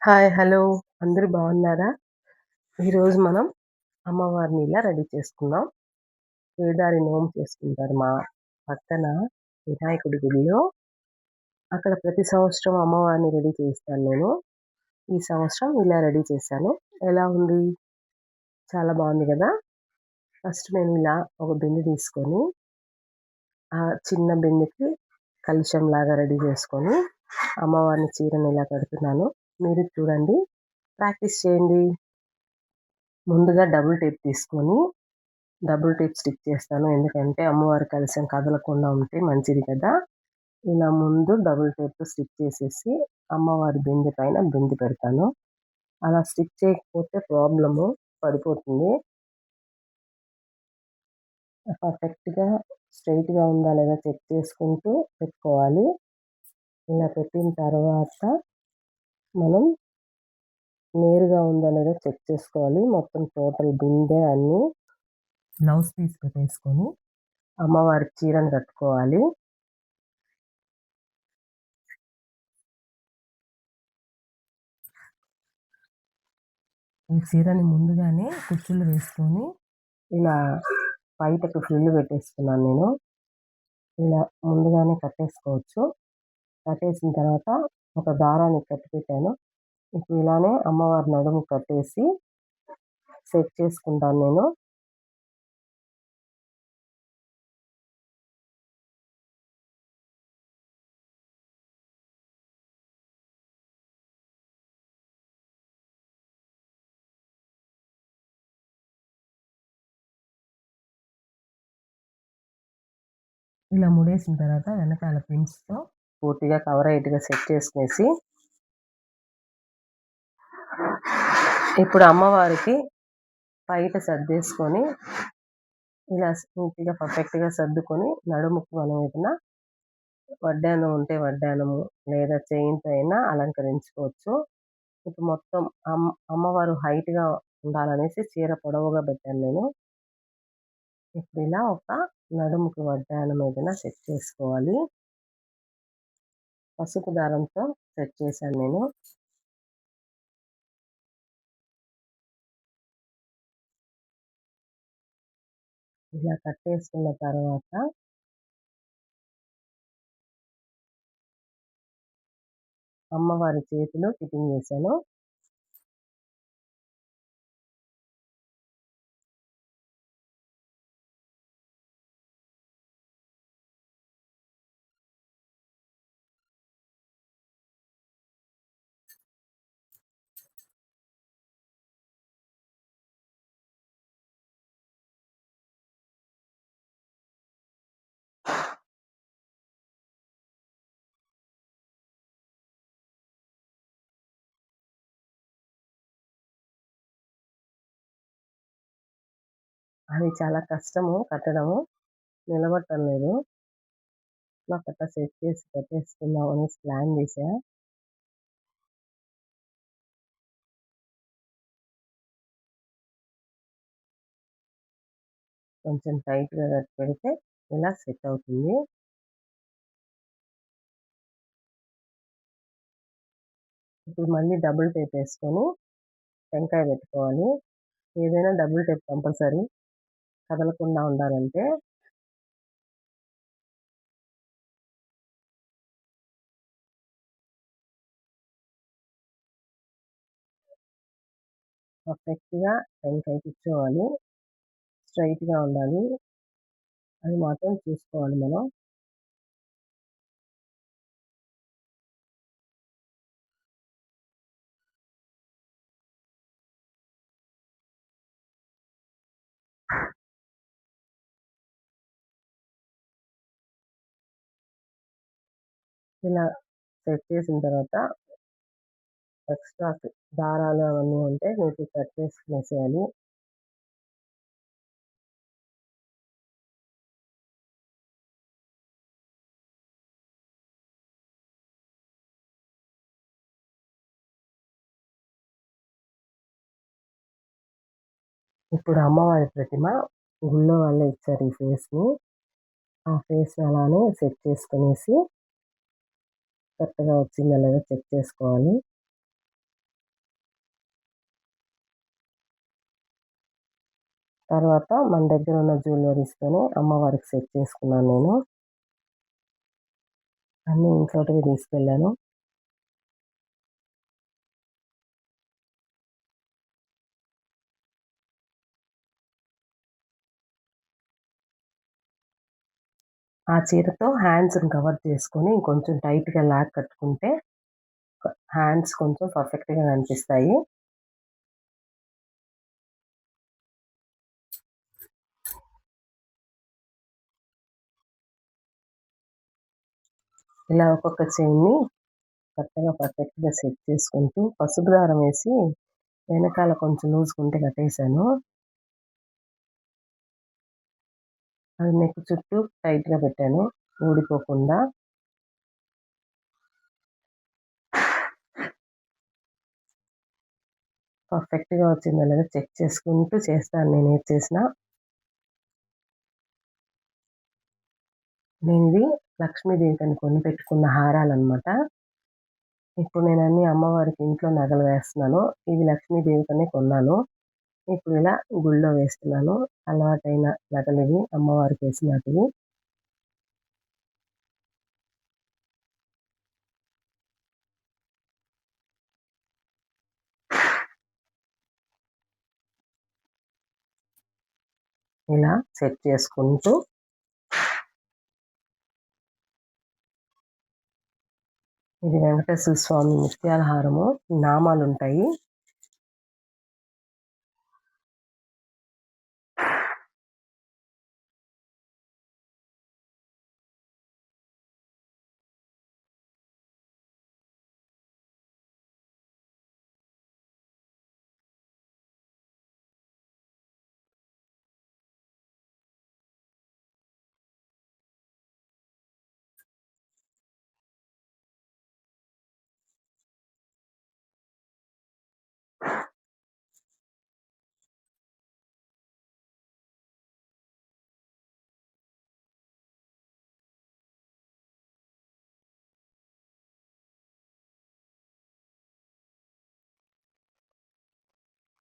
Hi. Hello. అందరూ బాగున్నారా? ఈరోజు మనం అమ్మవారిని ఇలా రెడీ చేసుకుందాం. కేదారి నోము చేసుకుంటారు మా పక్కన వినాయకుడి గుడిలో. అక్కడ ప్రతి సంవత్సరం అమ్మవారిని రెడీ చేయిస్తాను నేను. ఈ సంవత్సరం ఇలా రెడీ చేశాను. ఎలా ఉంది? చాలా బాగుంది గదా! ఫస్ట్ నేను ఇలా ఒక బిందె తీసుకొని, ఆ చిన్న బిందెకి కలశంలాగా రెడీ చేసుకొని, అమ్మవారిని చీరని ఇలా కడుతున్నాను. మీరు చూడండి. ప్రాక్టీస్ చేయండి. ముందుగా డబుల్ టేప్ తీసుకొని డబుల్ టేప్ స్టిక్ చేస్తాను. ఎందుకంటే అమ్మవారి కలశం కదలకుండా ఉంటే మంచిది కదా! ఇలా ముందు డబుల్ టేప్‌తో స్టిక్ చేసేసి అమ్మవారి బిందె పైన బిందె పెడతాను. అలా స్టిక్ చేయకపోతే ప్రాబ్లము పడిపోతుంది. పర్ఫెక్ట్‌గా స్ట్రెయిట్‌గా ఉందా లేదా చెక్ చేసుకుంటూ పెట్టుకోవాలి. ఇలా పెట్టిన తర్వాత మనం నేరుగా ఉందా లేదా చెక్ చేసుకోవాలి. మొత్తం టోటల్ బిందె అన్నీ బ్లౌజ్ పీస్ పెట్టేసుకొని అమ్మవారికి చీరను కట్టుకోవాలి. ఈ చీరని ముందుగానే కుచ్చుళ్ళు వేసుకొని ఇలా బయటకు ఫ్రిల్లు పెట్టేసుకున్నాను నేను. ఇలా ముందుగానే కట్టేసుకోవచ్చు. కట్టేసిన తర్వాత ఒక దారాన్ని కట్టి పెట్టాను. ఇప్పుడు ఇలానే అమ్మవారి నడుముకి కట్టేసి సెట్ చేసుకుంటాను నేను. ఇలా ముడేసిన తర్వాత వెనకాల పిన్స్‌తో పూర్తిగా కవర్ అయ్యేట్టుగా సెట్ చేసుకునేసి, ఇప్పుడు అమ్మవారికి పైట సర్దేసుకొని ఇలా నీట్‌గా పర్ఫెక్ట్‌గా సర్దుకొని నడుముకి మనం ఏదైనా వడ్డానం ఉంటే వడ్డానము లేదా చైన్‌తో అయినా అలంకరించుకోవచ్చు. ఇప్పుడు మొత్తం అమ్మవారు హైట్‌గా ఉండాలనేసి చీర పొడవుగా పెట్టాను నేను. ఇప్పుడు ఇలా ఒక నడుముకి వడ్డానం ఏదైనా సెట్ చేసుకోవాలి. పసుపు దారంతో సెట్ చేశాను నేను. ఇలా కట్టేసుకున్న తర్వాత అమ్మవారి చేతిలో ఫిట్టింగ్ చేశాను. అది చాలా కష్టము కట్టడము. నిలబడటం లేదు. అట్లా సెట్ చేసి కట్టేసుకుందాం అనేసి ప్లాన్ చేశా. కొంచెం టైట్‌గా కట్టి పెడితే ఇలా సెట్ అవుతుంది. ఇప్పుడు మళ్ళీ డబుల్ టేప్ ఏసుకొని టెంకాయ పెట్టుకోవాలి. ఏదైనా డబుల్ టేప్ కంపల్సరీ కదలకుండా ఉండాలంటే. పర్ఫెక్ట్‌గా టెంకాయ కూర్చోవాలి. స్ట్రెయిట్‌గా ఉండాలి. అది మాత్రం చూసుకోవాలి మనం. ఇలా సెట్ చేసిన తర్వాత ఎక్స్‌ట్రా దారాలు అవన్నీ ఉంటే నీట్‌గా కట్ చేసుకునేసేయాలి. ఇప్పుడు అమ్మవారి ప్రతిమ గుళ్ళో వాళ్ళే ఇచ్చారు ఈ ఫేస్‌ని. ఆ ఫేస్‌ని అలానే సెట్ చేసుకొనేసి కరెక్ట్‌గా వచ్చిందా లేదా చెక్ చేసుకోవాలి. తర్వాత మన దగ్గర ఉన్న జ్యువెలరీస్‌తోనే అమ్మవారికి సెట్ చేసుకున్నాను నేను. అన్నీ ఇంట్లోటివే తీసుకెళ్ళాను. ఆ చీరతో హ్యాండ్స్‌ని కవర్ చేసుకొని కొంచెం టైట్‌గా లాక్ కట్టుకుంటే హ్యాండ్స్ కొంచెం పర్ఫెక్ట్‌గా కనిపిస్తాయి. ఇలా ఒక్కొక్క చైన్‌ని కరెక్ట్‌గా పర్ఫెక్ట్‌గా సెట్ చేసుకుంటూ పసుపు దారం వేసి వెనకాల కొంచెం లూజ్‌గుంటే కట్టేసాను. అది నెక్ చుట్టూ టైట్‌గా పెట్టాను ఊడిపోకుండా. పర్ఫెక్ట్‌గా వచ్చిందో లేదో చెక్ చేసుకుంటూ చేస్తాను నేనేది చేసినా. నేనిది లక్ష్మీదేవికని కొనిపెట్టుకున్న హారాలనమాట. ఇప్పుడు నేనన్నీ అమ్మవారికి ఇంట్లో నగలు వేస్తున్నాను. ఇవి లక్ష్మీదేవికనే కొన్నాను. ఇప్పుడు ఇలా గుళ్ళో వేస్తున్నాను. అలవాటైన నగలివి అమ్మవారికేసినటివి. ఇలా సెట్ చేసుకుంటూ ఇది వెంకటేశ్వర స్వామి ముత్యాల హారము. నామాలుంటాయి.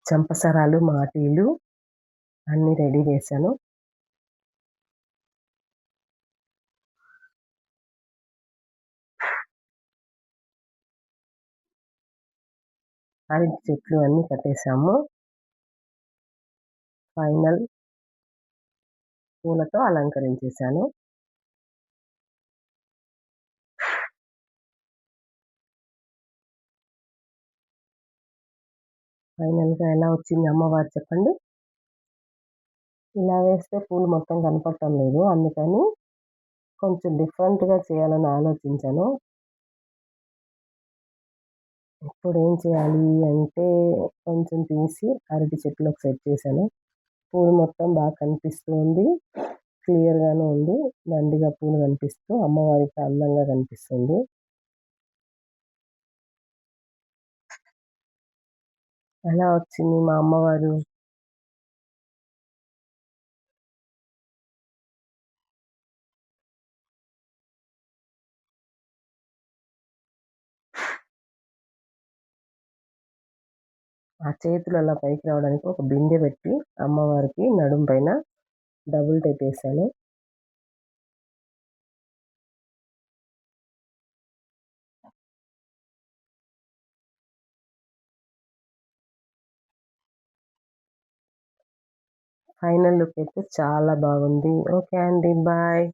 చంపసరాలు, మాటీలు అన్నీ రెడీ చేశాను. అరటి చెట్లు అన్నీ కట్టేసాము. ఫైనల్ పూలతో అలంకరించేశాను. ఫైనల్‌గా ఎలా వచ్చింది అమ్మవారు చెప్పండి? ఇలా వేస్తే పూలు మొత్తం కనపడటం లేదు. అందుకని కొంచెం డిఫరెంట్‌గా చేయాలని ఆలోచించాను. ఇప్పుడేం చేయాలి అంటే కొంచెం తీసి అరటి చెట్టులోకి సెట్ చేశాను. పూలు మొత్తం బాగా కనిపిస్తూ ఉంది. క్లియర్‌గాను ఉంది. దండిగా పూలు కనిపిస్తూ అమ్మవారికి అందంగా కనిపిస్తుంది. ఎలా వచ్చింది మా అమ్మవారు? ఆ చేతులు అలా పైకి రావడానికి ఒక బిందె పెట్టి అమ్మవారికి నడుం పైన డబుల్ టేపేసాను. ఫైనల్ లుక్ అయితే చాలా బాగుంది. ఓకే అండి. బాయ్.